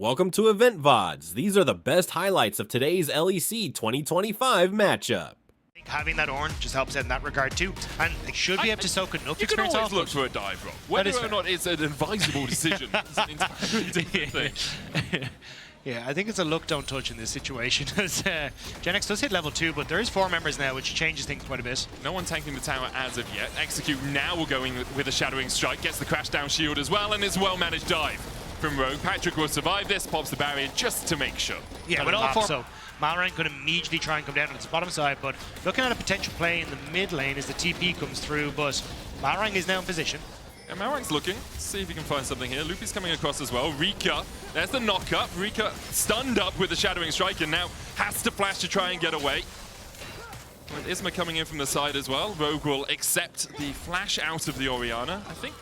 Welcome to Loleventvods. These are the best highlights of today's LEC 2025 matchup. Having that orange just helps out in that regard too, and they should be able to soak enough experience off. You can always look for a dive roll. Whether or not it's an advisable decision is an entirely different thing. Yeah, I think it's a look, don't touch in this situation. Genex does hit level 2, but there is 4 members now, which changes things quite a bit. No one tanking the tower as of yet. Execute now will go in with a Shadowing Strike, gets the crash down shield as well, and it's well-managed dive from Rogue. Patrick will survive this, pops the barrier just to make sure. Yeah, but all 4... So Malrang could immediately try and come down on its bottom side, but looking at a potential play in the mid lane as the TP comes through, but Malrang is now in position. And Malrang's looking, see if he can find something here. Loopy's coming across as well. Rika, there's the knock-up. Rika stunned up with the Shadowing Strike and now has to flash to try and get away. With Isma coming in from the side as well, Rogue will accept the flash out of the Orianna. I think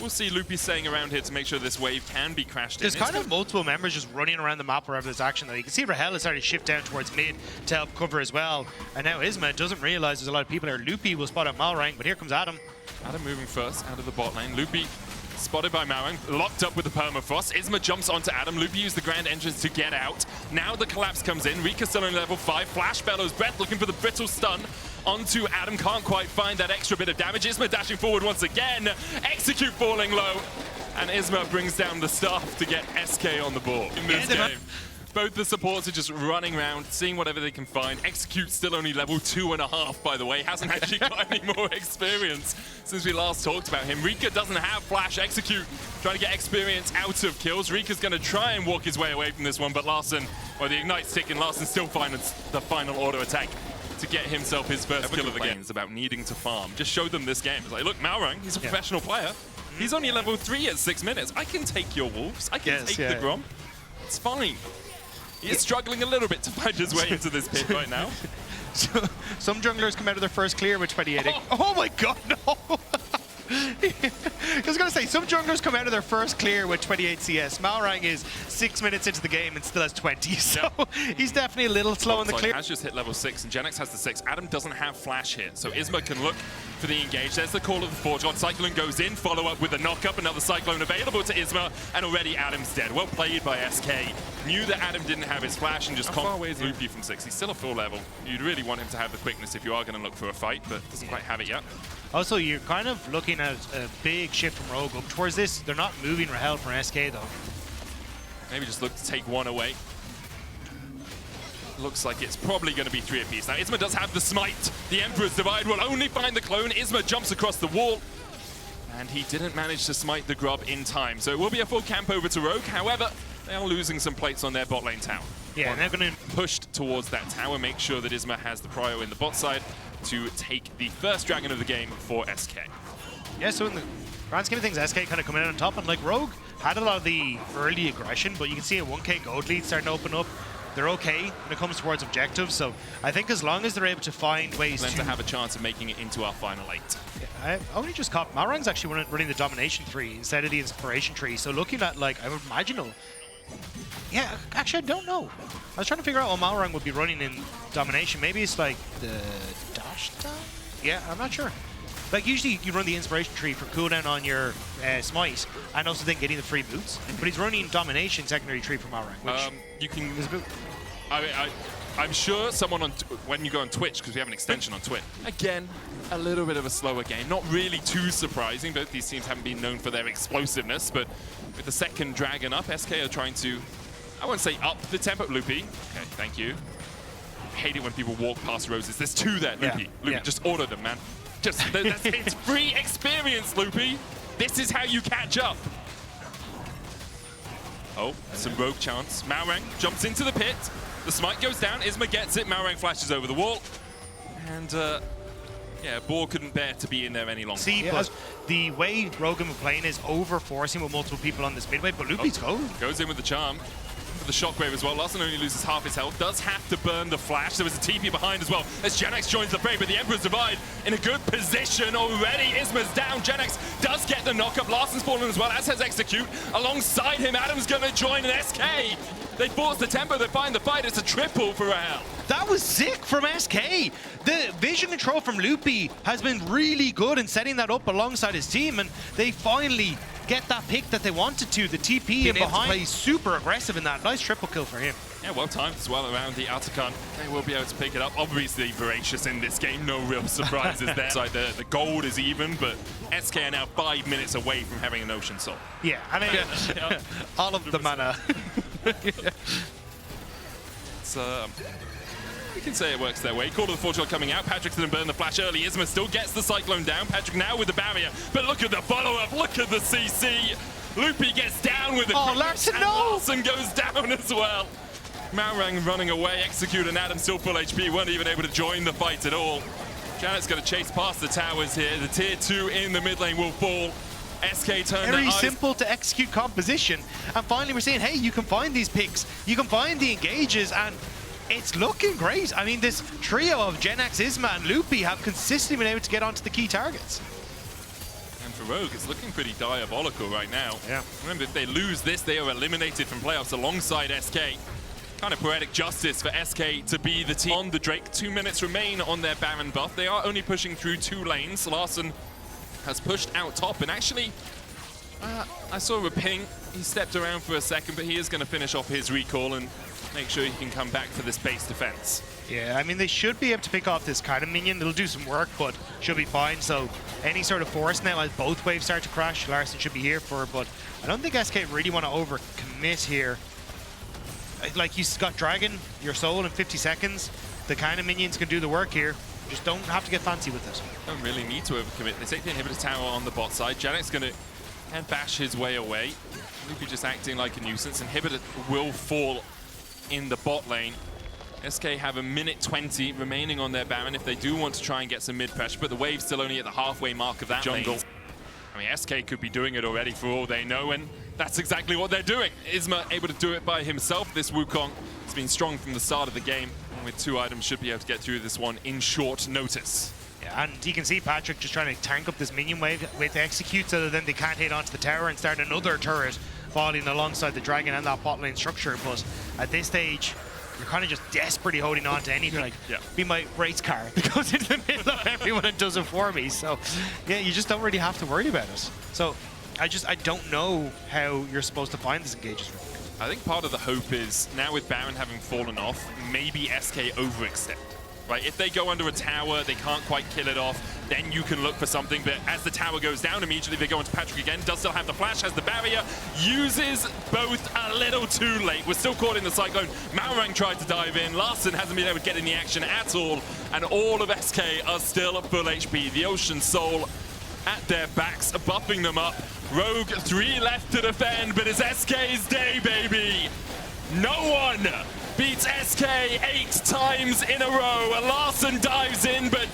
we'll see Loopy staying around here to make sure this wave can be crashed There's in. kind of multiple members just running around the map wherever there's action though. You can see Rahel is starting to shift down towards mid to help cover as well. And now Isma doesn't realize there's a lot of people there. Loopy will spot out Malrang, but here comes Adam. Adam moving first out of the bot lane. Loopy spotted by Malrang, locked up with the permafrost. Isma jumps onto Adam. Loopy used the grand entrance to get out. Now the collapse comes in. Rika still on level 5. Flash bellows breath looking for the brittle stun onto Adam. Can't quite find that extra bit of damage. Isma dashing forward once again. Execute falling low. And Isma brings down the staff to get SK on the board in this game. Both the supports are just running around, seeing whatever they can find. Execute still only level 2.5, by the way. Hasn't actually got any more experience since we last talked about him. Rika doesn't have flash. Execute trying to get experience out of kills. Rika's going to try and walk his way away from this one, but Larson, or the Ignite stick, and Larson still finds the final auto attack to get himself his first kill of the game. It's about needing to farm. Just show them this game. It's like, look, Malrang, he's a professional player. He's only level 3 at 6 minutes. I can take your wolves. I can take the Grom. It's fine. He is struggling a little bit to find his way into this pit right now. So, some junglers come out of their first clear with 28. Oh my god, no! I was going to say, some junglers come out of their first clear with 28 CS. Malrang is 6 minutes into the game and still has 20, so he's definitely a little slow in the clear. Has just hit level 6 and Genex has the 6. Adam doesn't have flash here, so Isma can look for the engage. There's the call of the Forge God. Cyclone goes in, follow up with a knock-up. Another Cyclone available to Isma, and already Adam's dead. Well played by SK. Knew that Adam didn't have his flash and just How far away is Loopy from 6? He's still a full level. You'd really want him to have the quickness if you are going to look for a fight, but doesn't quite have it yet. Also, you're kind of looking at a big shift from Rogue up towards this. They're not moving Rahel from SK though. Maybe just look to take one away. Looks like it's probably going to be 3 apiece. Now, Isma does have the smite. The Emperor's Divide will only find the clone. Isma jumps across the wall. And he didn't manage to smite the Grub in time. So it will be a full camp over to Rogue. However, they are losing some plates on their bot lane tower. Yeah, and they're going to push towards that tower, make sure that Isma has the prio in the bot side to take the first dragon of the game for SK. Yeah, so in the grand scheme of things, SK kind of coming out on top, and like Rogue had a lot of the early aggression, but you can see a 1k gold lead starting to open up. They're okay when it comes towards objectives, so I think as long as they're able to find ways to have a chance of making it into our final 8. Yeah, I only just caught Malrang's actually running the domination tree instead of the inspiration tree, so looking at like, I would imagine, yeah, actually I don't know. I was trying to figure out what Malrang would be running in domination. Maybe it's like the dash down? Yeah, I'm not sure. Like usually you run the inspiration tree for cooldown on your smite and also then getting the free boots. But he's running domination secondary tree for Malrang, which you can. I'm sure someone on when you go on Twitch, because we have an extension on Twitch. Again, a little bit of a slower game. Not really too surprising. Both these teams haven't been known for their explosiveness, but with the second dragon up, SK are trying to, I won't say up the tempo. Loopy, okay, thank you. I hate it when people walk past roses. There's 2 there, Loopy. Loopy, just order them, man. Just it's free experience, Loopy. This is how you catch up. Oh, some rogue chance. Malrang jumps into the pit. The smite goes down. Isma gets it. Malrang flashes over the wall. And, yeah, Boar couldn't bear to be in there any longer. See, but the way Rogan was playing is over-forcing with multiple people on this midway, but Loopy's goes in with the charm. For the shockwave as well. Larson only loses half his health. Does have to burn the flash. There was a TP behind as well as Genex joins the fray, but the Emperor's Divide in a good position already. Isma's down. Genex does get the knock-up. Larson's fallen as well, as has Execute. Alongside him, Adam's going to join an SK. They force the tempo. They find the fight. It's a triple for Rahel. That was sick from SK. The vision control from Loopy has been really good in setting that up alongside his team, and they finally get that pick that they wanted to. The TP Being in able to behind. play He's super aggressive in that. Nice triple kill for him. Yeah, well timed as well around the Atacon. They will be able to pick it up. Obviously, voracious in this game. No real surprises there. Like the gold is even, but SK are now 5 minutes away from having an Ocean Soul. Yeah, I mean, all of the mana. It's, we can say it works their way. Call of the Fortune coming out. Patrick's going to burn the flash early. Isma still gets the Cyclone down. Patrick now with the barrier. But look at the follow-up. Look at the CC. Loopy gets down with it. Oh, Larson, and no! Larson goes down as well. Maurang running away. Execute and Adam still full HP. Weren't even able to join the fight at all. Janet's going to chase past the towers here. The tier 2 in the mid lane will fall. SK turn Very their eyes. simple to execute composition. And finally we're saying, hey, you can find these picks. You can find the engages, and it's looking great. I mean, this trio of Genax, Isma, and Loopy have consistently been able to get onto the key targets. And for Rogue, it's looking pretty diabolical right now. Yeah. Remember, if they lose this, they are eliminated from playoffs alongside SK. Kind of poetic justice for SK to be the team on the Drake. 2 minutes remain on their Baron buff. They are only pushing through 2 lanes. Larson has pushed out top, and actually, I saw a ping. He stepped around for a second, but he is going to finish off his recall and make sure he can come back for this base defense. Yeah, I mean, they should be able to pick off this kind of minion. It'll do some work, but should be fine. So any sort of force now as both waves start to crash, Larson should be here for it, but I don't think SK really want to overcommit here. Like, you've got Dragon, your soul in 50 seconds. The kind of minions can do the work here. Just don't have to get fancy with it. Don't really need to overcommit. They take the inhibitor tower on the bot side. Janet's going to head bash his way away. Loopy just acting like a nuisance. Inhibitor will fall in the bot lane. SK have a minute 20 remaining on their Baron if they do want to try and get some mid pressure, but the wave's still only at the halfway mark of that jungle. Lane. I mean, SK could be doing it already for all they know, and that's exactly what they're doing. Isma able to do it by himself. This Wukong has been strong from the start of the game, and with 2 items should be able to get through this one in short notice. Yeah, and you can see Patrick just trying to tank up this minion wave with execute so that then they can't hit onto the tower and start another turret falling alongside the dragon and that bot lane structure. But at this stage, you're kind of just desperately holding on to anything. Like, be my race car that goes into the middle of everyone and does it for me. So, yeah, you just don't really have to worry about it. So, I don't know how you're supposed to find these engages. I think part of the hope is, now with Baron having fallen off, maybe SK overextend. Right, if they go under a tower, they can't quite kill it off, then you can look for something, but as the tower goes down immediately, they go into Patrick again, does still have the flash, has the barrier, uses both a little too late. We're still caught in the Cyclone. Maurang tried to dive in, Larson hasn't been able to get in the action at all, and all of SK are still at full HP. The Ocean Soul at their backs, buffing them up. Rogue, 3 left to defend, but it's SK's day, baby! No one beats SK 8 times in a row. Larson dives in, but